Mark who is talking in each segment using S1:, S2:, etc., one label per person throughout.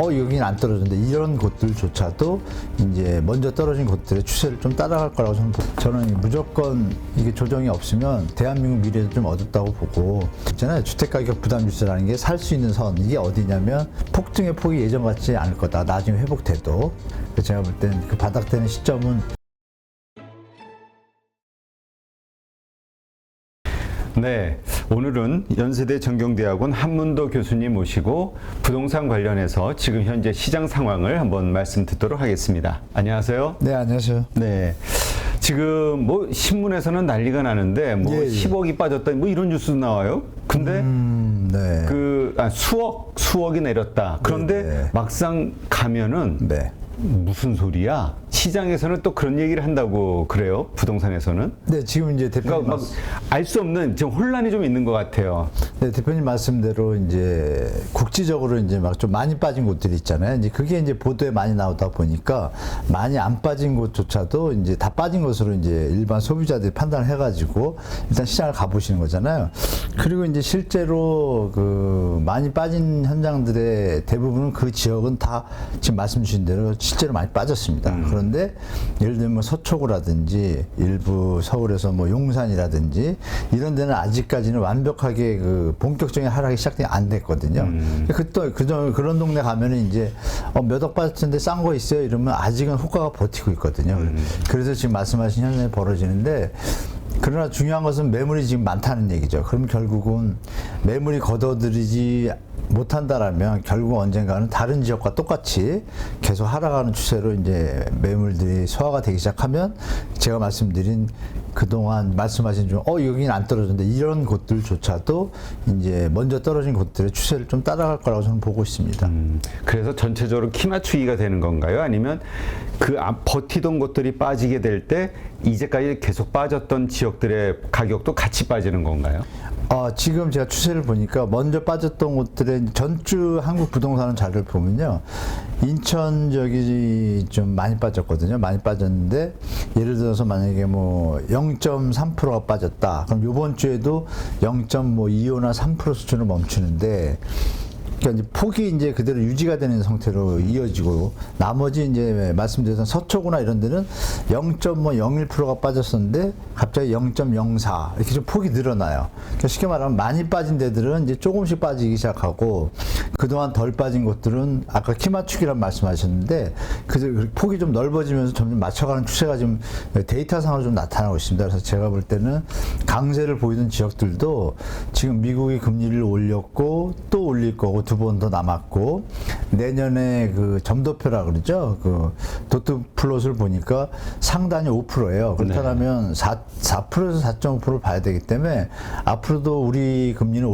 S1: 여긴 안 떨어졌는데 이런 곳들조차도 이제 먼저 떨어진 곳들의 추세를 좀 따라갈 거라고 저는 무조건 이게 조정이 없으면 대한민국 미래도 좀 어둡다고 보고 있잖아요. 주택가격 부담 지수라는 게 살 수 있는 선, 이게 어디냐면 폭등의 폭이 예전 같지 않을 거다. 나중에 회복돼도. 제가 볼 땐 그 바닥되는 시점은
S2: 네, 오늘은 연세대 전경대학원 한문도 교수님 모시고 부동산 관련해서 지금 현재 시장 상황을 한번 말씀 듣도록 하겠습니다. 안녕하세요.
S1: 네, 안녕하세요.
S2: 네, 지금 뭐 신문에서는 난리가 나는데 뭐
S1: 예.
S2: 10억이 빠졌다 뭐 이런 뉴스도 나와요. 근데
S1: 네.
S2: 수억이 내렸다. 그런데
S1: 네.
S2: 막상 가면은
S1: 네.
S2: 무슨 소리야? 시장에서는 또 그런 얘기를 한다고 그래요? 부동산에서는?
S1: 네, 지금 이제 대표님
S2: 그러니까 막 알 수 없는 지금 혼란이 좀 있는 것 같아요.
S1: 네, 대표님 말씀대로 이제 국지적으로 이제 막 좀 많이 빠진 곳들이 있잖아요. 이제 그게 이제 보도에 많이 나오다 보니까 많이 안 빠진 곳조차도 이제 다 빠진 것으로 이제 일반 소비자들이 판단을 해가지고 일단 시장을 가보시는 거잖아요. 그리고 이제 실제로 그 많이 빠진 현장들의 대부분은 그 지역은 다 지금 말씀 주신 대로 실제로 많이 빠졌습니다. 그런데 예를 들면 뭐 서초구라든지 일부 서울에서 뭐 용산이라든지 이런 데는 아직까지는 완벽하게 그 본격적인 하락이 시작이 안 됐거든요. 그런 동네 가면은 이제 몇 억 빠졌는데 싼 거 있어요 이러면 아직은 호가가 버티고 있거든요. 그래서 지금 말씀하신 현상이 벌어지는데, 그러나 중요한 것은 매물이 지금 많다는 얘기죠. 그럼 결국은 매물이 걷어들이지 못한다라면 결국 언젠가는 다른 지역과 똑같이 계속 하락하는 추세로 이제 매물들이 소화가 되기 시작하면 제가 말씀드린 그동안 말씀하신 중 여긴 안 떨어졌는데 이런 곳들조차도 이제 먼저 떨어진 곳들의 추세를 좀 따라갈 거라고 저는 보고 있습니다.
S2: 그래서 전체적으로 키 맞추기가 되는 건가요? 아니면 그 버티던 곳들이 빠지게 될 때 이제까지 계속 빠졌던 지역들의 가격도 같이 빠지는 건가요?
S1: 지금 제가 추세를 보니까 먼저 빠졌던 곳들의 전주 한국 부동산 자료를 보면요. 인천 지역이 좀 많이 빠졌거든요. 많이 빠졌는데 예를 들어서 만약에 뭐 0.3%가 빠졌다. 그럼 이번 주에도 0.25나 3% 수준으로 멈추는데, 그러니까 이제 폭이 이제 그대로 유지가 되는 상태로 이어지고, 나머지 이제 말씀드린 서초구나 이런 데는 0.01%가 빠졌었는데 갑자기 0.04 이렇게 좀 폭이 늘어나요. 그러니까 쉽게 말하면 많이 빠진 데들은 이제 조금씩 빠지기 시작하고, 그동안 덜 빠진 곳들은 아까 키 맞추기란 말씀하셨는데 그 폭이 좀 넓어지면서 점점 맞춰가는 추세가 지금 데이터상으로 좀 나타나고 있습니다. 그래서 제가 볼 때는 강세를 보이던 지역들도 지금 미국이 금리를 올렸고 또 올릴 거고 두 번 더 남았고, 내년에 그 점도표라 그러죠. 그 도트 플롯을 보니까 상단이 5%예요. 그렇다면 4%에서 4.5%를 봐야 되기 때문에 앞으로도 우리 금리는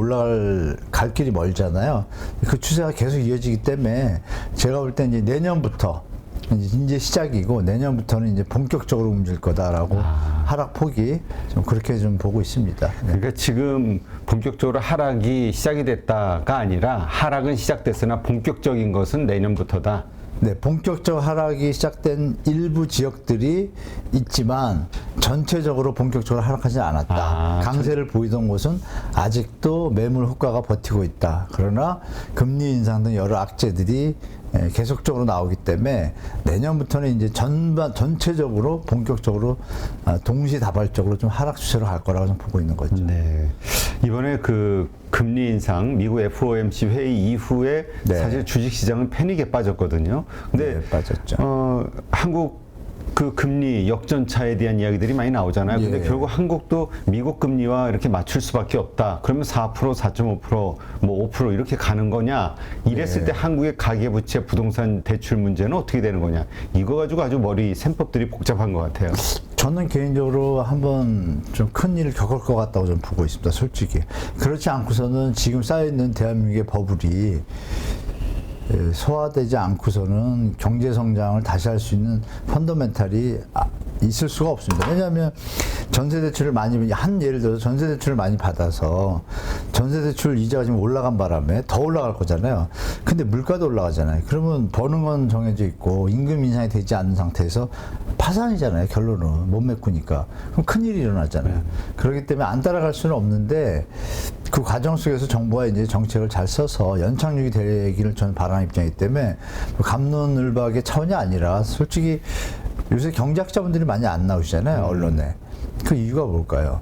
S1: 갈 길이 멀잖아요. 그 추세가 계속 이어지기 때문에 제가 볼 때 이제 내년부터 이제 시작이고 내년부터는 이제 본격적으로 움직일 거다라고 하락폭이 좀 그렇게 좀 보고 있습니다. 네.
S2: 그러니까 지금 본격적으로 하락이 시작이 됐다가 아니라 하락은 시작됐으나 본격적인 것은 내년부터다.
S1: 네, 본격적 하락이 시작된 일부 지역들이 있지만 전체적으로 본격적으로 하락하지 않았다. 강세를 보이던 곳은 아직도 매물 호가가 버티고 있다. 그러나 금리 인상 등 여러 악재들이 계속적으로 나오기 때문에 내년부터는 이제 전체적으로 본격적으로 동시다발적으로 좀 하락 추세로 갈 거라고 좀 보고 있는 거죠.
S2: 네. 이번에 그 금리 인상, 미국 FOMC 회의 이후에 사실 주식 시장은 패닉에 빠졌거든요. 근데
S1: 빠졌죠.
S2: 한국 그 금리 역전차에 대한 이야기들이 많이 나오잖아요. 근데 결국 한국도 미국 금리와 이렇게 맞출 수밖에 없다. 그러면 4%, 4.5%, 뭐 5% 이렇게 가는 거냐? 이랬을 때 한국의 가계부채 부동산 대출 문제는 어떻게 되는 거냐? 이거 가지고 아주 머리 셈법들이 복잡한 것 같아요.
S1: 저는 개인적으로 한번 좀 큰 일을 겪을 것 같다고 좀 보고 있습니다. 솔직히. 그렇지 않고서는 지금 쌓여있는 대한민국의 버블이 소화되지 않고서는 경제 성장을 다시 할 수 있는 펀더멘탈이 있을 수가 없습니다. 왜냐하면 전세대출을 많이 예를 들어서 전세대출을 많이 받아서 전세대출 이자가 지금 올라간 바람에 더 올라갈 거잖아요. 근데 물가도 올라가잖아요. 그러면 버는 건 정해져 있고 임금 인상이 되지 않는 상태에서 파산이잖아요. 결론은 못 메꾸니까. 그럼 큰일이 일어나잖아요. 그렇기 때문에 안 따라갈 수는 없는데 그 과정 속에서 정부가 이제 정책을 잘 써서 연착륙이 되기를 저는 바라는 입장이기 때문에 갑론을박의 차원이 아니라 솔직히 요새 경제학자분들이 많이 안 나오시잖아요, 언론에. 그 이유가 뭘까요?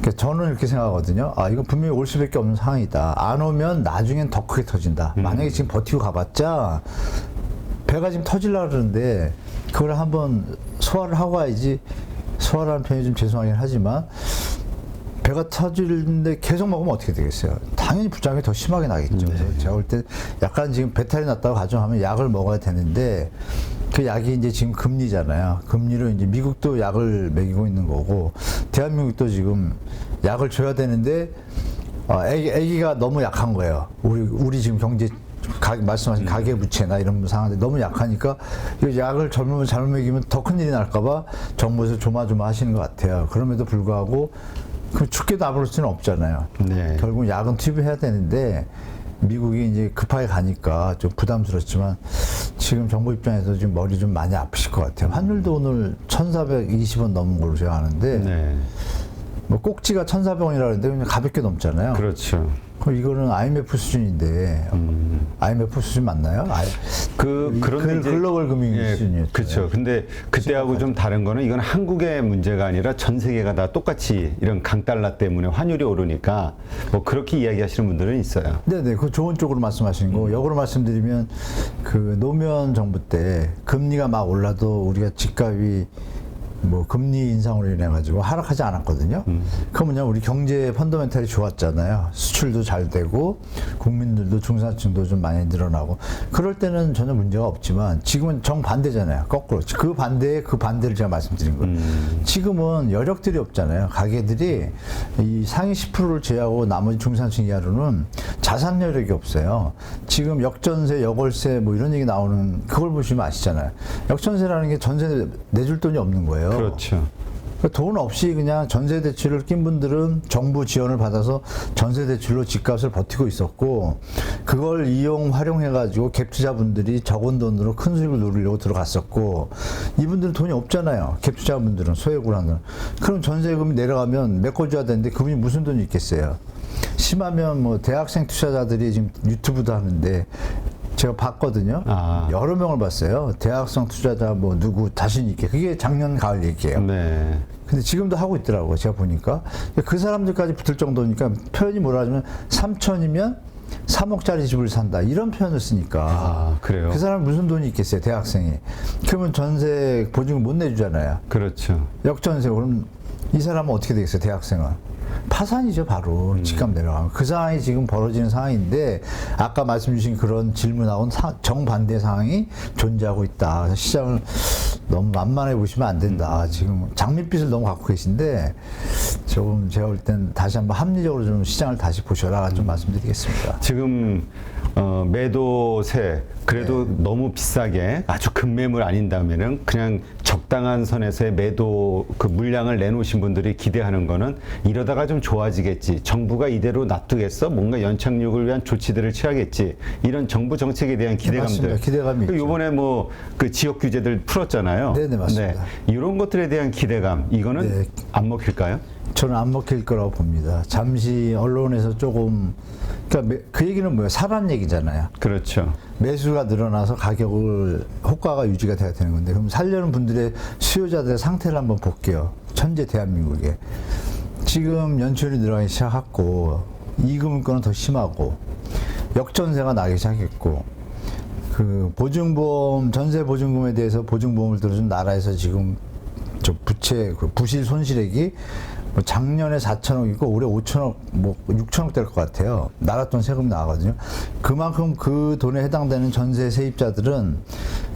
S1: 그러니까 저는 이렇게 생각하거든요. 아, 이거 분명히 올 수밖에 없는 상황이다. 안 오면 나중엔 더 크게 터진다. 만약에 지금 버티고 가봤자 배가 지금 터질라 그러는데 그걸 한번 소화를 하고 와야지. 소화라는 표현이 좀 죄송하긴 하지만 배가 터지는데 계속 먹으면 어떻게 되겠어요? 당연히 부작용이 더 심하게 나겠죠. 그래서 제가 볼 때 약간 지금 배탈이 났다고 가정하면 약을 먹어야 되는데 그 약이 이제 지금 금리잖아요. 금리로 이제 미국도 약을 먹이고 있는 거고 대한민국도 지금 약을 줘야 되는데 애기가 너무 약한 거예요. 우리 지금 경제 말씀하신 가계부채나 이런 상황인데 너무 약하니까 이 약을 잘못 먹이면 더 큰일이 날까봐 정부에서 조마조마 하시는 것 같아요. 그럼에도 불구하고 그 죽게도 아부를 수는 없잖아요.
S2: 네.
S1: 결국 약은 투입해야 되는데 미국이 이제 급하게 가니까 좀 부담스럽지만 지금 정부 입장에서 지금 머리 좀 많이 아프실 것 같아요. 환율도 오늘 1,420원 넘은 걸로 제가 아는데
S2: 네.
S1: 뭐 꼭지가 1,400원이라 그러는데 그냥 가볍게 넘잖아요.
S2: 그렇죠.
S1: 그럼 이거는 IMF 수준인데 IMF 수준 맞나요?
S2: 그런데 이제
S1: 글로벌 금융 수준이었죠.
S2: 그렇죠. 근데 그때하고 좀 다른 거는 이건 한국의 문제가 아니라 전 세계가 다 똑같이 이런 강달러 때문에 환율이 오르니까 뭐 그렇게 이야기하시는 분들은 있어요.
S1: 네네, 그 좋은 쪽으로 말씀하신 거. 역으로 말씀드리면 그 노무현 정부 때 금리가 막 올라도 우리가 집값이 뭐 금리 인상으로 인해 가지고 하락하지 않았거든요. 그 뭐냐, 우리 경제 펀더멘탈이 좋았잖아요. 수출도 잘 되고 국민들도 중산층도 좀 많이 늘어나고 그럴 때는 전혀 문제가 없지만 지금은 정반대잖아요. 거꾸로 그 반대를 제가 말씀드린 거예요. 지금은 여력들이 없잖아요. 가게들이 이 상위 10%를 제외하고 나머지 중산층 이하로는 자산 여력이 없어요. 지금 역전세, 여월세 뭐 이런 얘기 나오는 그걸 보시면 아시잖아요. 역전세라는 게 전세 내줄 돈이 없는 거예요.
S2: 그렇죠.
S1: 돈 없이 그냥 전세 대출을 낀 분들은 정부 지원을 받아서 전세 대출로 집값을 버티고 있었고 그걸 활용해 가지고 갭 투자분들이 적은 돈으로 큰 수익을 누리려고 들어갔었고 이분들은 돈이 없잖아요. 갭 투자분들은 소액으로는. 그럼 전세금이 내려가면 메꿔줘야 되는데 그분이 무슨 돈이 있겠어요. 심하면 뭐 대학생 투자자들이 지금 유튜브도 하는데 제가 봤거든요. 여러 명을 봤어요. 대학생 투자자 뭐 누구 자신 있게. 그게 작년 가을 얘기예요.
S2: 네.
S1: 근데 지금도 하고 있더라고요. 제가 보니까. 그 사람들까지 붙을 정도니까 표현이 뭐라 하면 3천이면 3억짜리 집을 산다. 이런 표현을 쓰니까.
S2: 그래요?
S1: 그 사람 무슨 돈이 있겠어요. 대학생이. 그러면 전세 보증금 못 내주잖아요.
S2: 그렇죠.
S1: 역전세. 그럼 이 사람은 어떻게 되겠어요. 대학생은. 파산이죠, 바로. 집값 내려가면. 그 상황이 지금 벌어지는 상황인데, 아까 말씀 주신 그런 질문하고는 정반대 상황이 존재하고 있다. 그래서 시장을 너무 만만해 보시면 안 된다. 지금 장밋빛을 너무 갖고 계신데, 조금 제가 볼 땐 다시 한번 합리적으로 좀 시장을 다시 보셔라. 좀 말씀드리겠습니다.
S2: 지금 매도세 그래도 너무 비싸게 아주 급매물 아닌다면은 그냥 적당한 선에서의 매도 그 물량을 내놓으신 분들이 기대하는 거는 이러다가 좀 좋아지겠지. 정부가 이대로 놔두겠어? 뭔가 연착륙을 위한 조치들을 취하겠지. 이런 정부 정책에 대한 기대감들.
S1: 맞습니다. 기대감이 있죠.
S2: 이번에 뭐 그 지역 규제들 풀었잖아요.
S1: 네네, 맞습니다.
S2: 이런 것들에 대한 기대감 이거는
S1: 네.
S2: 안 먹힐까요?
S1: 저는 안 먹힐 거라고 봅니다. 잠시 언론에서 조금 그러니까 그 얘기는 뭐예요? 사란 얘기잖아요.
S2: 그렇죠.
S1: 매수가 늘어나서 가격을 호가가 유지가 돼야 되는 건데 그럼 살려는 분들의 수요자들의 상태를 한번 볼게요. 현재 대한민국에 지금 연초율이 늘어나기 시작했고 이금융권은 더 심하고 역전세가 나기 시작했고 그 보증보험 전세 보증금에 대해서 보증보험을 들어준 나라에서 지금 저 부채 그 부실 손실액이 뭐 작년에 4천억이고 올해 5천억 뭐 6천억 될 것 같아요. 나라 돈 세금 나가거든요. 그만큼 그 돈에 해당되는 전세 세입자들은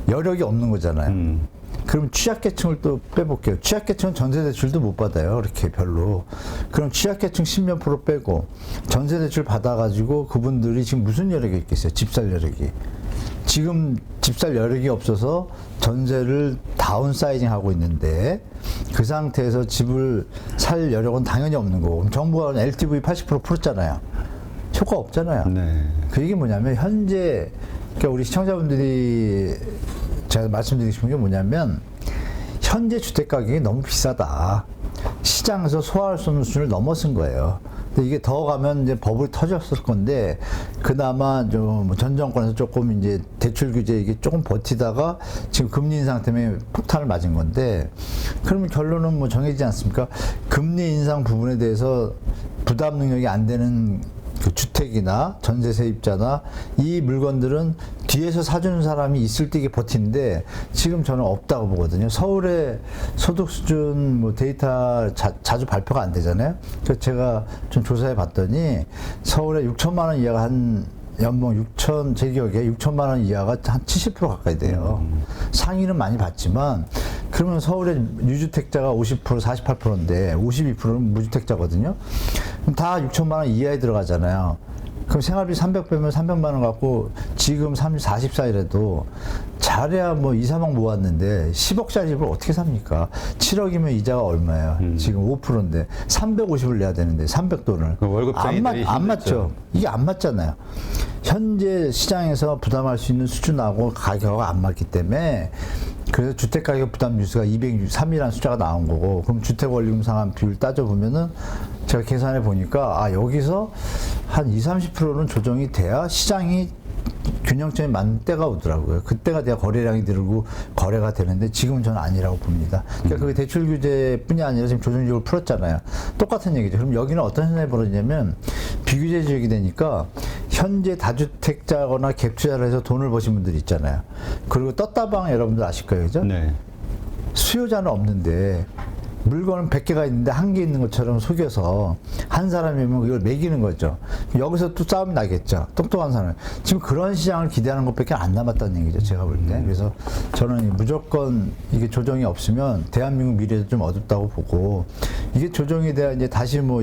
S1: 여력이 없는 거잖아요. 그럼 취약계층을 또 빼볼게요. 취약계층은 전세대출도 못 받아요. 그렇게 별로. 그럼 취약계층 10몇 프로 빼고 전세대출 받아가지고 그분들이 지금 무슨 여력이 있겠어요. 집 살 여력이. 지금 집 살 여력이 없어서 전세를 다운사이징 하고 있는데 그 상태에서 집을 살 여력은 당연히 없는 거고 그럼 정부가 LTV 80% 풀었잖아요. 효과 없잖아요.
S2: 네.
S1: 그 얘기 뭐냐면 현재 그러니까 우리 시청자분들이 제가 말씀드리고 싶은 게 뭐냐면 현재 주택 가격이 너무 비싸다. 시장에서 소화할 수 없는 수준을 넘어선 거예요. 근데 이게 더 가면 이제 버블이 터졌을 건데 그나마 좀 전 정권에서 조금 이제 대출 규제 이게 조금 버티다가 지금 금리 인상 때문에 폭탄을 맞은 건데 그러면 결론은 뭐 정해지지 않습니까? 금리 인상 부분에 대해서 부담 능력이 안 되는 그 주택이나 전세 세입자나 이 물건들은 뒤에서 사주는 사람이 있을 때 이게 버티는데 지금 저는 없다고 보거든요. 서울의 소득 수준 뭐 데이터 자주 발표가 안 되잖아요. 그래서 제가 좀 조사해 봤더니 서울에 6천만 원 이하가 한 연봉 6천, 제 기억에 6천만 원 이하가 한 70% 가까이 돼요. 상위는 많이 받지만 그러면 서울의 유주택자가 50%, 48%인데 52%는 무주택자거든요. 그럼 다 6천만 원 이하에 들어가잖아요. 그럼 생활비 300배면 300만 원 갖고 지금 44이라도 잘해야 뭐 2, 3억 모았는데 10억짜리 집을 어떻게 삽니까? 7억이면 이자가 얼마예요? 지금 5%인데 350을 내야 되는데 300돈을. 안 맞죠. 이게 안 맞잖아요. 현재 시장에서 부담할 수 있는 수준하고 가격이 안 맞기 때문에 그래서 주택가격 부담 지수가 263이라는 숫자가 나온 거고 그럼 주택원리금 상환 비율 따져보면은 제가 계산해 보니까 아 여기서 한 20, 30%는 조정이 돼야 시장이 균형점이 맞는 때가 오더라고요. 그때가 돼야 거래량이 늘고 거래가 되는데 지금은 저는 아니라고 봅니다. 그러니까 그게 대출 규제뿐이 아니라 지금 조정지역을 풀었잖아요. 똑같은 얘기죠. 그럼 여기는 어떤 현상이 벌어지냐면 비규제 지역이 되니까 현재 다주택자거나 갭투자를 해서 돈을 버신 분들이 있잖아요. 그리고 떴다방 여러분들 아실 거예요. 그죠?
S2: 네.
S1: 수요자는 없는데 물건은 100개가 있는데 한 개 있는 것처럼 속여서 한 사람이면 이걸 매기는 거죠. 여기서 또 싸움이 나겠죠. 똑똑한 사람. 지금 그런 시장을 기대하는 것밖에 안 남았다는 얘기죠. 제가 볼 때. 그래서 저는 무조건 이게 조정이 없으면 대한민국 미래도 좀 어둡다고 보고 이게 조정이 돼야 이제 다시 뭐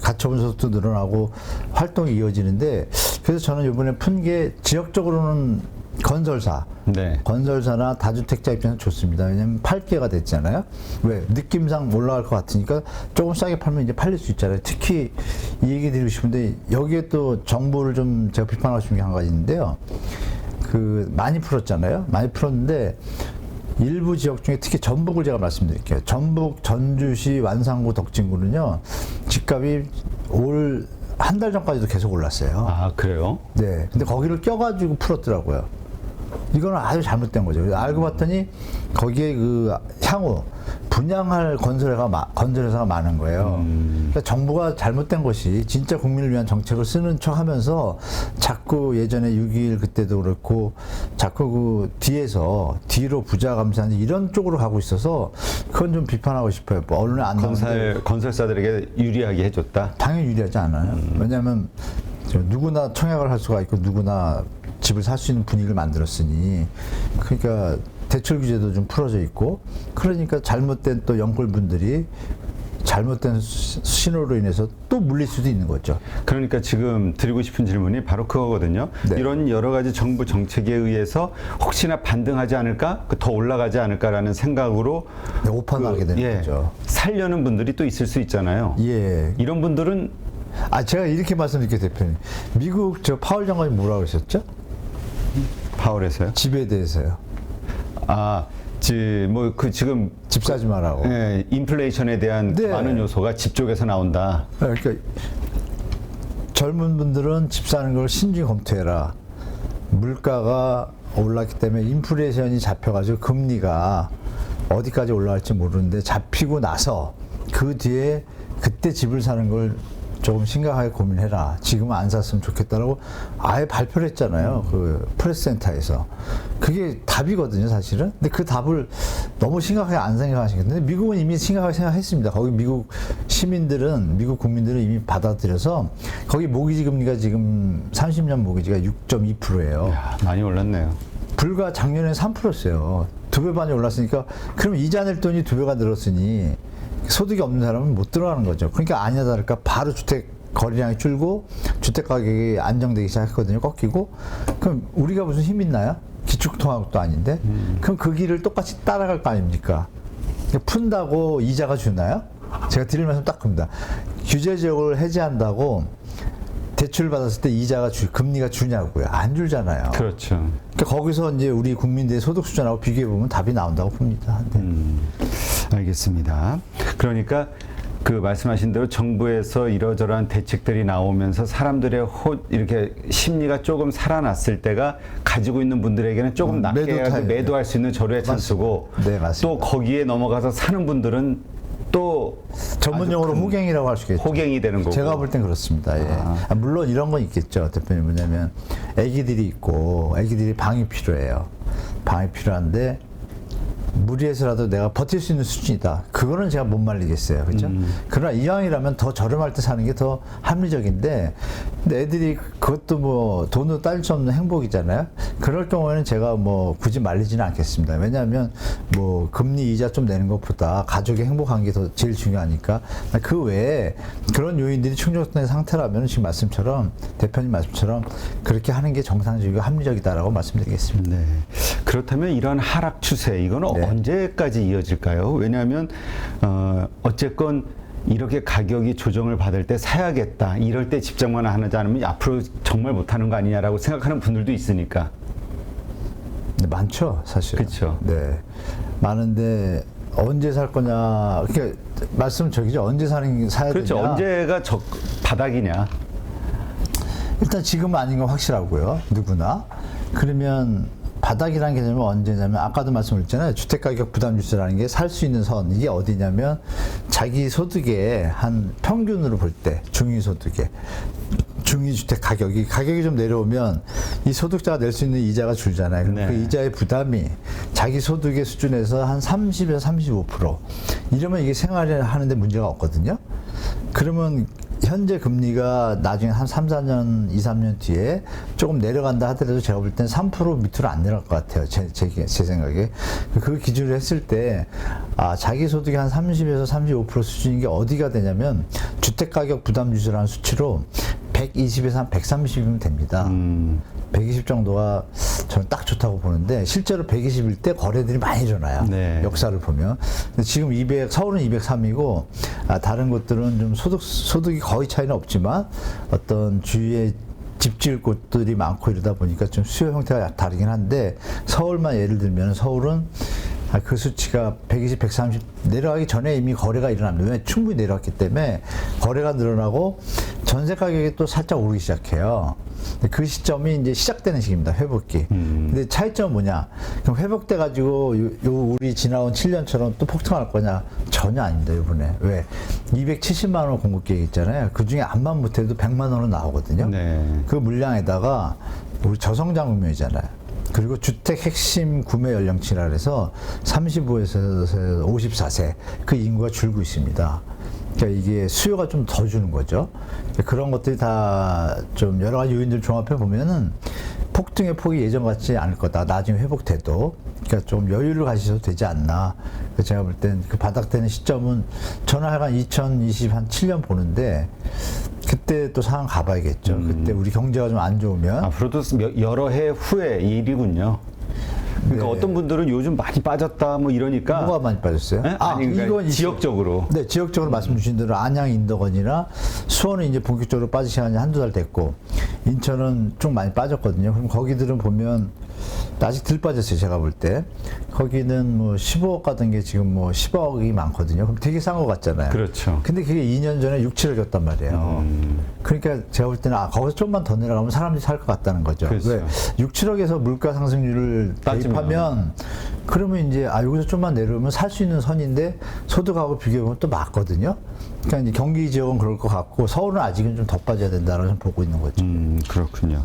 S1: 가처분 소득도 늘어나고 활동이 이어지는데 그래서 저는 이번에 푼 게 지역적으로는 건설사,
S2: 네.
S1: 건설사나 다주택자 입장에서 좋습니다. 왜냐면 팔기가 됐잖아요. 왜? 느낌상 올라갈 것 같으니까 조금 싸게 팔면 이제 팔릴 수 있잖아요. 특히 이 얘기 드리고 싶은데 여기에 또 정보를 좀 제가 비판하고 싶은 게 한 가지 있는데요. 그 많이 풀었잖아요. 많이 풀었는데 일부 지역 중에 특히 전북을 제가 말씀드릴게요. 전북 전주시 완산구 덕진구는요. 집값이 올 한 달 전까지도 계속 올랐어요.
S2: 아, 그래요?
S1: 네. 근데 거기를 껴가지고 풀었더라고요. 이거는 아주 잘못된 거죠. 그래서 알고 봤더니 거기에 그 향후 분양할 건설회사가 많은 거예요. 그러니까 정부가 잘못된 것이 진짜 국민을 위한 정책을 쓰는 척 하면서 자꾸 예전에 6.21 그때도 그렇고 자꾸 그 뒤로 부자 감사하는 이런 쪽으로 가고 있어서 그건 좀 비판하고 싶어요. 뭐 언론에 안 나오는데
S2: 건설사들에게 유리하게 해줬다?
S1: 당연히 유리하지 않아요. 왜냐하면 누구나 청약을 할 수가 있고 누구나 집을 살 수 있는 분위기를 만들었으니 그러니까 대출 규제도 좀 풀어져 있고 그러니까 잘못된 또 영골분들이 잘못된 신호로 인해서 또 물릴 수도 있는 거죠.
S2: 그러니까 지금 드리고 싶은 질문이 바로 그거거든요.
S1: 네.
S2: 이런 여러 가지 정부 정책에 의해서 혹시나 반등하지 않을까, 더 올라가지 않을까라는 생각으로
S1: 네, 오판하게 되는 거죠.
S2: 살려는 분들이 또 있을 수 있잖아요.
S1: 예.
S2: 이런 분들은
S1: 제가 이렇게 말씀드릴게요, 대표님. 미국 저 파월 장관이 뭐라고 그러셨죠?
S2: 파월에서요?
S1: 집에 대해서요.
S2: 지금
S1: 집 사지 말라고.
S2: 예, 인플레이션에 대한
S1: 네.
S2: 많은 요소가 집 쪽에서 나온다.
S1: 그러니까 젊은 분들은 집 사는 걸 신중히 검토해라. 물가가 올랐기 때문에 인플레이션이 잡혀가지고 금리가 어디까지 올라갈지 모르는데 잡히고 나서 그 뒤에 그때 집을 사는 걸 조금 심각하게 고민해라. 지금은 안 샀으면 좋겠다라고 아예 발표를 했잖아요. 그 프레스센터에서. 그게 답이거든요, 사실은. 근데 그 답을 너무 심각하게 안 생각하시겠는데 미국은 이미 심각하게 생각했습니다. 거기 미국 시민들은, 미국 국민들은 이미 받아들여서 거기 모기지 금리가 지금 30년 모기지가 6.2%예요.
S2: 많이 올랐네요.
S1: 불과 작년에 3%였어요. 2배 반이 올랐으니까 그럼 이자 낼 돈이 2배가 늘었으니 소득이 없는 사람은 못 들어가는 거죠. 그러니까 아니나 다를까 바로 주택 거래량이 줄고 주택 가격이 안정되기 시작했거든요. 꺾이고. 그럼 우리가 무슨 힘 있나요? 기축통화국도 아닌데. 그럼 그 길을 똑같이 따라갈 거 아닙니까? 푼다고 이자가 주나요? 제가 드릴 말씀 딱 그겁니다. 규제 지역을 해제한다고 대출을 받았을 때 이자가 금리가 주냐고요. 안 줄잖아요.
S2: 그렇죠.
S1: 그러니까 거기서 이제 우리 국민들의 소득 수준하고 비교해 보면 답이 나온다고 봅니다. 네.
S2: 알겠습니다. 그러니까 그 말씀하신 대로 정부에서 이러저러한 대책들이 나오면서 사람들의 이렇게 심리가 조금 살아났을 때가 가지고 있는 분들에게는 조금 낮게 해가지고 매도할 수 있는 절호의 찬스고,
S1: 네, 맞습니다.
S2: 또 거기에 넘어가서 사는 분들은 또
S1: 전문용어로 호갱이라고 할 수 있겠죠.
S2: 호갱이 되는 거고.
S1: 제가 볼 땐 그렇습니다. 예. 물론 이런 건 있겠죠. 대표님 뭐냐면 아기들이 있고 아기들이 방이 필요해요. 방이 필요한데 무리해서라도 내가 버틸 수 있는 수준이다. 그거는 제가 못 말리겠어요. 그죠? 그러나 이왕이라면 더 저렴할 때 사는 게 더 합리적인데, 근데 애들이 그것도 뭐 돈으로 따질 수 없는 행복이잖아요. 그럴 경우에는 제가 뭐 굳이 말리지는 않겠습니다. 왜냐하면 뭐 금리 이자 좀 내는 것보다 가족이 행복한 게 더 제일 중요하니까. 그 외에 그런 요인들이 충족된 상태라면 지금 말씀처럼, 대표님 말씀처럼 그렇게 하는 게 정상적이고 합리적이다라고 말씀드리겠습니다.
S2: 네. 그렇다면 이런 하락 추세, 이거는
S1: 네.
S2: 언제까지 이어질까요? 왜냐하면 어쨌건 이렇게 가격이 조정을 받을 때 사야겠다, 이럴 때 집정만 하지 않으면 앞으로 정말 못하는 거 아니냐라고 생각하는 분들도 있으니까.
S1: 네, 많죠, 사실.
S2: 그렇죠.
S1: 네, 많은데 언제 살 거냐? 그러니까 말씀은 저기죠. 언제 사야
S2: 그렇죠.
S1: 되냐?
S2: 언제가 바닥이냐?
S1: 일단 지금은 아닌 건 확실하고요. 누구나. 그러면 바닥이라는 개념은 언제냐면 아까도 말씀드렸잖아요. 주택가격 부담지수라는 게 살 수 있는 선, 이게 어디냐면 자기 소득의 한 평균으로 볼 때 중위소득의 중위주택 가격이 좀 내려오면 이 소득자가 낼 수 있는 이자가 줄잖아요. 그럼
S2: 네.
S1: 그 이자의 부담이 자기 소득의 수준에서 한 30에서 35%. 이러면 이게 생활을 하는데 문제가 없거든요. 그러면 현재 금리가 나중에 한 3, 4년, 2, 3년 뒤에 조금 내려간다 하더라도 제가 볼 땐 3% 밑으로 안 내려갈 것 같아요. 제 생각에. 그 기준으로 했을 때, 자기 소득이 한 30에서 35% 수준인 게 어디가 되냐면, 주택가격 부담지수라는 수치로 120에서 한 130이면 됩니다. 120 정도가 저는 딱 좋다고 보는데, 실제로 120일 때 거래들이 많이 일어나요.
S2: 네.
S1: 역사를 보면. 근데 지금 서울은 203이고, 다른 곳들은 좀 소득이 거의 차이는 없지만, 어떤 주위에 집 지을 곳들이 많고 이러다 보니까 좀 수요 형태가 다르긴 한데, 서울만 예를 들면 서울은 그 수치가 120, 130 내려가기 전에 이미 거래가 일어납니다. 왜? 충분히 내려왔기 때문에 거래가 늘어나고 전세 가격이 또 살짝 오르기 시작해요. 그 시점이 이제 시작되는 시기입니다. 회복기. 근데 차이점은 뭐냐? 그럼 회복돼 가지고 우리 지나온 7년처럼 또 폭등할 거냐? 전혀 아닙니다. 이번에. 왜? 270만 원 공급 계획 있잖아요. 그 중에 암만 못해도 100만 원은 나오거든요.
S2: 네.
S1: 그 물량에다가 우리 저성장 국면이잖아요. 그리고 주택 핵심 구매 연령층이라 해서 35에서 54세 그 인구가 줄고 있습니다. 그러니까 이게 수요가 좀 더 주는 거죠. 그런 것들이 다 좀 여러 가지 요인들 종합해 보면은 폭등의 폭이 예전 같지 않을 거다. 나중에 회복돼도. 그러니까 좀 여유를 가지셔도 되지 않나. 제가 볼 땐 그 바닥되는 시점은 저는 하여간 2027년 보는데 그때 또 상황 가봐야겠죠. 그때 우리 경제가 좀 안 좋으면.
S2: 앞으로도 여러 해 후의 일이군요. 그러니까
S1: 네.
S2: 어떤 분들은 요즘 많이 빠졌다 뭐 이러니까.
S1: 뭐가 많이 빠졌어요?
S2: 네? 아니, 그러니까
S1: 이건
S2: 지역적으로.
S1: 네, 지역적으로 말씀 주신 대로 안양, 인덕원이나 수원은 이제 본격적으로 빠진 시간이 한두 달 됐고, 인천은 좀 많이 빠졌거든요. 그럼 거기들은 보면 아직 덜 빠졌어요. 제가 볼 때. 거기는 뭐 15억 가던 게 지금 뭐 10억이 많거든요. 그럼 되게 싼 것 같잖아요.
S2: 그렇죠.
S1: 근데 그게 2년 전에 6, 7억 줬단 말이에요. 그러니까 제가 볼 때는 거기서 좀만 더 내려가면 사람들이 살 것 같다는 거죠.
S2: 그렇죠.
S1: 왜? 6, 7억에서 물가 상승률을 대입하면 그러면 이제 여기서 좀만 내려오면 살 수 있는 선인데 소득하고 비교해보면 또 맞거든요. 그러니까 이제 경기 지역은 그럴 것 같고 서울은 아직은 좀 더 빠져야 된다라고 보고 있는 거죠.
S2: 그렇군요.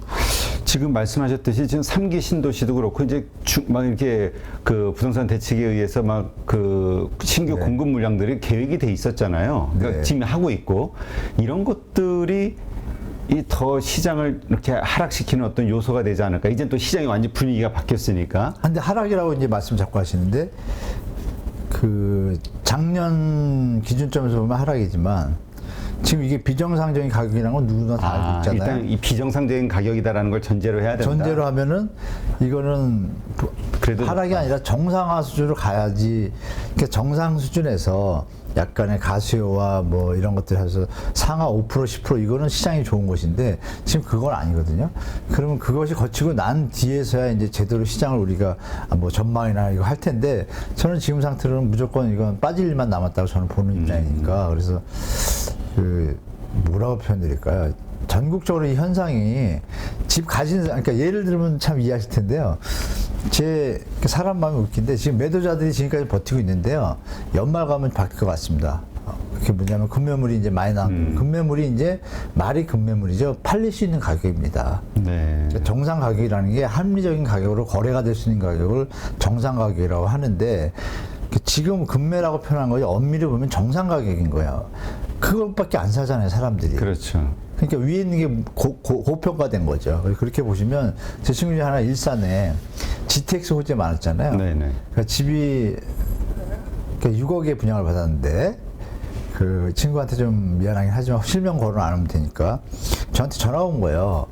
S2: 지금 말씀하셨듯이 지금 3기 신도시도 그렇고 이제 막 이렇게 그 부동산 대책에 의해서 막 그 신규
S1: 네.
S2: 공급 물량들이 계획이 돼 있었잖아요. 그러니까
S1: 네.
S2: 지금 하고 있고 이런 것들이 이 더 시장을 이렇게 하락시키는 어떤 요소가 되지 않을까. 이제 또 시장이 완전 분위기가 바뀌었으니까.
S1: 근데 하락이라고 이제 말씀 자꾸 하시는데 그 작년 기준점에서 보면 하락이지만 지금 이게 비정상적인 가격이라는 건 누구나 다 알고 있잖아요.
S2: 일단 이 비정상적인 가격이다라는 걸 전제로 해야 된다.
S1: 전제로 하면은 이거는
S2: 그래도
S1: 하락이 아니라 정상화 수준으로 가야지. 그러니까 정상 수준에서 약간의 가수요와 뭐 이런 것들 해서 상하 5% 10% 이거는 시장이 좋은 것인데 지금 그건 아니거든요. 그러면 그것이 거치고 난 뒤에서야 이제 제대로 시장을 우리가 뭐 전망이나 이거 할 텐데 저는 지금 상태로는 무조건 이건 빠질 일만 남았다고 저는 보는 입장이니까 그래서 그 뭐라고 표현드릴까요? 전국적으로 이 현상이 집 가진 그러니까 예를 들면 참 이해하실 텐데요. 제 사람 마음이 웃긴데 지금 매도자들이 지금까지 버티고 있는데요. 연말 가면 바뀔 것 같습니다. 그게 뭐냐면 금매물이 이제 많이 나온 금매물이 이제 말이 금매물이죠. 팔릴 수 있는 가격입니다.
S2: 네.
S1: 정상 가격이라는 게 합리적인 가격으로 거래가 될 수 있는 가격을 정상 가격이라고 하는데 지금 금매라고 표현한 거지 엄밀히 보면 정상 가격인 거예요. 그것밖에 안 사잖아요, 사람들이.
S2: 그렇죠.
S1: 그러니까 위에 있는 게 고평가된 거죠. 그렇게 보시면 제 친구 중에 하나 일산에 GTX 호재 많았잖아요.
S2: 네네.
S1: 그러니까 집이 6억에 분양을 받았는데 그 친구한테 좀 미안하긴 하지만 실명 거론 안 하면 되니까 저한테 전화 온 거예요.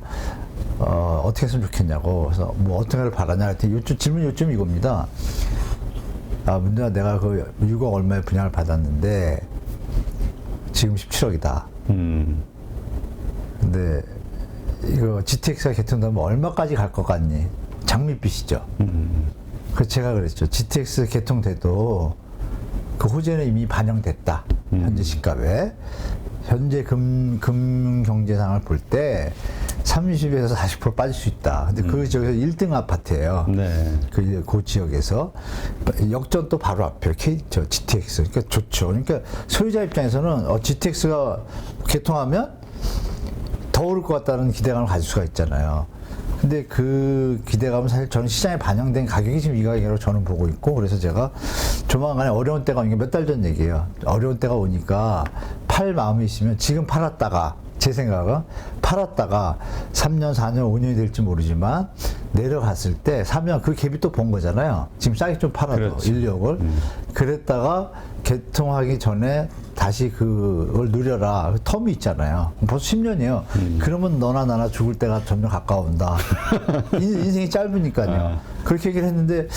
S1: 어떻게 했으면 좋겠냐고. 그래서 뭐 어떤 걸 바라냐 했더니 질문 요점 이겁니다. 문제가 내가 그 6억 얼마에 분양을 받았는데 지금 17억이다. 근데 이거 GTX가 개통되면 얼마까지 갈 것 같니? 장밋빛이죠. 그래서 제가 그랬죠. GTX 개통돼도 그 호재는 이미 반영됐다. 현재 시값에. 현재 금경제상을 볼 때 30에서 40% 빠질 수 있다. 근데 그 지역에서 1등 아파트예요.
S2: 네.
S1: 그 지역에서 역전 또 바로 앞에 GTX. 그러니까 좋죠. 그러니까 소유자 입장에서는 GTX가 개통하면 더 오를 것 같다는 기대감을 가질 수가 있잖아요. 근데 그 기대감은 사실 저는 시장에 반영된 가격이 지금 이 가격이라고 저는 보고 있고 그래서 제가 조만간에 어려운 때가 오니까 몇 달 전 얘기예요. 어려운 때가 오니까 팔 마음이 있으면 지금 팔았다가 제 생각은 팔았다가 3년, 4년, 5년이 될지 모르지만 내려갔을 때 사면 그 갭이 또 본 거잖아요. 지금 싸게 좀 팔아도
S2: 그렇죠.
S1: 1, 2억을. 그랬다가 개통하기 전에 다시 그걸 누려라. 텀이 있잖아요. 벌써 10년이에요. 그러면 너나 나나 죽을 때가 점점 가까운다. 인생이 짧으니까요. 그렇게 얘기를 했는데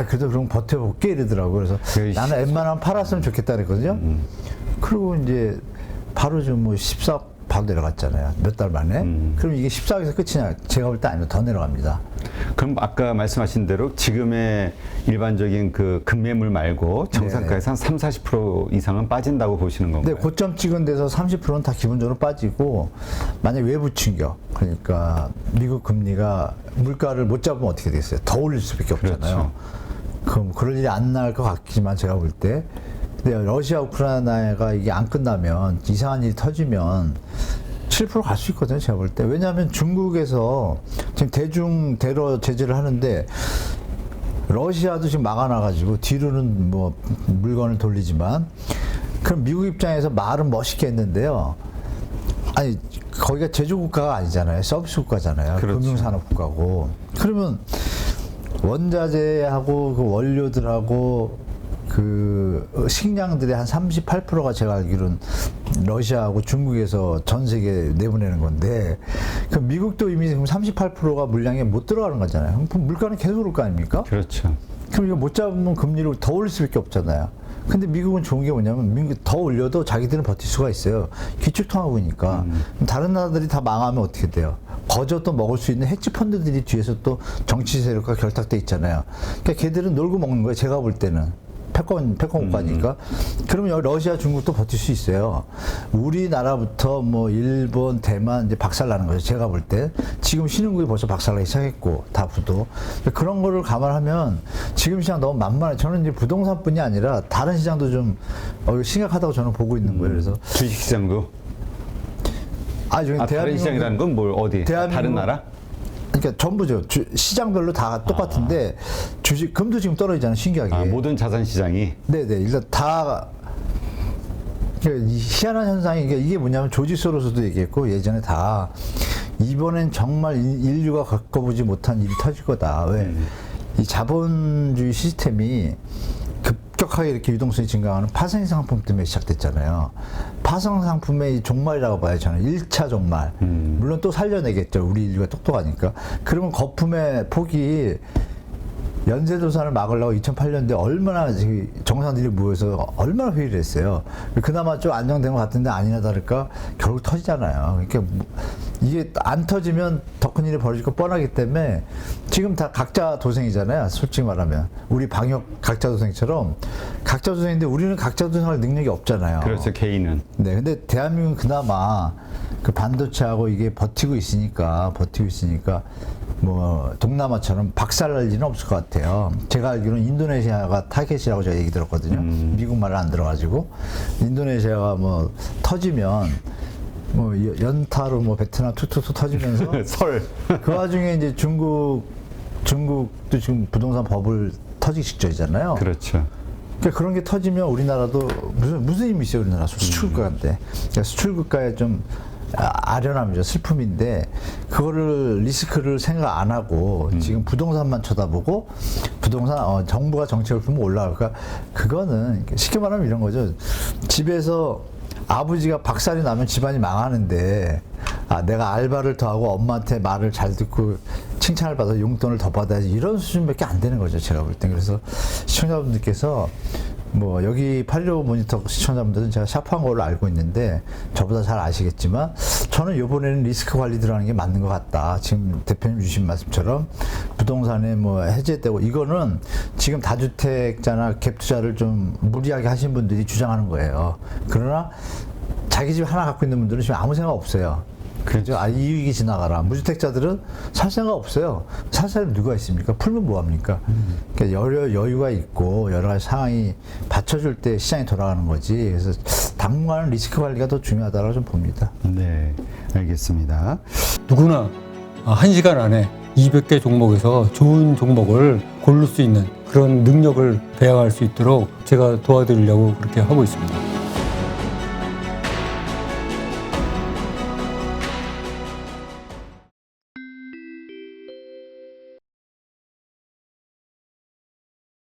S1: 그래도 그럼 버텨볼게 이러더라고요. 그래서 나는 웬만하면 팔았으면 좋겠다 그랬거든요. 그리고 이제 바로 좀 뭐 14억 바로 내려갔잖아요. 몇 달 만에. 그럼 이게 14억에서 끝이냐? 제가 볼 때 아니면 더 내려갑니다.
S2: 그럼 아까 말씀하신 대로 지금의 일반적인 그 금매물 말고 정상가에서 한 3, 40% 이상은 빠진다고 보시는 건가요?
S1: 네, 고점 찍은 데서 30%는 다 기본적으로 빠지고 만약 외부 충격, 그러니까 미국 금리가 물가를 못 잡으면 어떻게 되겠어요? 더 올릴 수밖에 없잖아요.
S2: 그렇죠.
S1: 그럼 그럴 일이 안 날 것 같지만 제가 볼 때 근데 러시아 우크라이나가 이게 안 끝나면 이상한 일이 터지면 7% 갈 수 있거든요, 제가 볼 때. 왜냐하면 중국에서 지금 대로 제재를 하는데 러시아도 지금 막아놔가지고 뒤로는 뭐 물건을 돌리지만 그럼 미국 입장에서 말은 멋있게 했는데요. 아니 거기가 제조국가가 아니잖아요, 서비스 국가잖아요.
S2: 그렇죠.
S1: 금융산업 국가고. 그러면 원자재하고 그 원료들하고 그 식량들의 한 38%가 제가 알기로는 러시아하고 중국에서 전 세계에 내보내는 건데 그 미국도 이미 지금 38%가 물량에 못 들어가는 거잖아요. 그럼 물가는 계속 오를 거 아닙니까?
S2: 그렇죠.
S1: 그럼 이거 못 잡으면 금리를 더 올릴 수밖에 없잖아요. 근데 미국은 좋은 게 뭐냐면 미국 더 올려도 자기들은 버틸 수가 있어요. 기축통화국이니까. 다른 나라들이 다 망하면 어떻게 돼요? 거저 또 먹을 수 있는 헤지 펀드들이 뒤에서 또 정치 세력과 결탁돼 있잖아요. 그러니까 걔들은 놀고 먹는 거예요. 제가 볼 때는. 패권 국가니까. 그러면 여기 러시아, 중국도 버틸 수 있어요. 우리나라부터 뭐 일본, 대만 이제 박살나는 거죠. 제가 볼 때. 지금 신흥국이 벌써 박살나기 시작했고, 다부도. 그런 거를 감안하면 지금 시장 너무 만만해. 저는 이제 부동산뿐이 아니라 다른 시장도 좀 심각하다고 저는 보고 있는 거예요. 그래서.
S2: 주식시장도? 다른 시장이라는 건 뭘, 어디? 다른 나라?
S1: 그러니까 전부죠. 시장별로 다 똑같은데 금도 지금 떨어지잖아요. 신기하게.
S2: 모든 자산 시장이.
S1: 네네. 일단 다 희한한 현상이 이게 뭐냐면 조지 소로스도 얘기했고 예전에 다 이번엔 정말 인류가 겪어보지 못한 일이 터질 거다. 왜? 이 자본주의 시스템이 급격하게 이렇게 유동성이 증가하는 파생 상품 때문에 시작됐잖아요. 파생 상품의 이 종말이라고 봐요. 저는 1차 종말. 물론 또 살려내겠죠. 우리 인류가 똑똑하니까. 그러면 거품의 폭이 연쇄도산을 막으려고 2008년도에 얼마나 정상들이 모여서 얼마나 회의를 했어요. 그나마 좀 안정된 것 같은데 아니나 다를까 결국 터지잖아요. 그러니까 이게 안 터지면 더 큰 일이 벌어질 거 뻔하기 때문에 지금 다 각자 도생이잖아요. 솔직히 말하면 우리 방역 각자 도생처럼 각자 도생인데 우리는 각자 도생할 능력이 없잖아요.
S2: 그렇죠, 개인은.
S1: 네, 근데 대한민국은 그나마 그 반도체하고 이게 버티고 있으니까 뭐 동남아처럼 박살날 일은 없을 것 같아요. 제가 알기로는 인도네시아가 타겟이라고 제가 얘기 들었거든요. 미국 말을 안 들어가지고 인도네시아가 뭐 터지면 뭐 연타로 뭐 베트남 툭툭툭 터지면서
S2: 설.
S1: 그 와중에 이제 중국도 지금 부동산 버블 터지기 직전이잖아요.
S2: 그렇죠.
S1: 그러니까 그런 게 터지면 우리나라도 무슨 힘이 있어요, 우리나라 수출국가인데. 그러니까 수출국가의 좀 아련함이죠, 슬픔인데 그거를 리스크를 생각 안 하고 지금 부동산만 쳐다보고 부동산 정부가 정책을 풀면 올라갈까? 그거는 쉽게 말하면 이런 거죠. 집에서 아버지가 박살이 나면 집안이 망하는데 내가 알바를 더 하고 엄마한테 말을 잘 듣고 칭찬을 받아서 용돈을 더 받아야지 이런 수준밖에 안 되는 거죠, 제가 볼 땐. 그래서 시청자분들께서 뭐 여기 815 모니터 시청자분들은 제가 샤프한 걸로 알고 있는데 저보다 잘 아시겠지만 저는 이번에는 리스크 관리 들어가는 게 맞는 것 같다. 지금 대표님 주신 말씀처럼 부동산에 뭐 해제되고 이거는 지금 다주택자나 갭 투자를 좀 무리하게 하신 분들이 주장하는 거예요. 그러나 자기 집 하나 갖고 있는 분들은 지금 아무 생각 없어요. 그죠? 이익이 지나가라. 무주택자들은 살 생각 없어요. 살 사람이 누가 있습니까? 풀면 뭐합니까? 그러니까 여유가 있고 여러 가지 상황이 받쳐줄 때 시장이 돌아가는 거지. 그래서 당분간은 리스크 관리가 더 중요하다고 좀 봅니다.
S2: 네, 알겠습니다.
S3: 누구나 1시간 안에 200개 종목에서 좋은 종목을 고를 수 있는 그런 능력을 배양할 수 있도록 제가 도와드리려고 그렇게 하고 있습니다.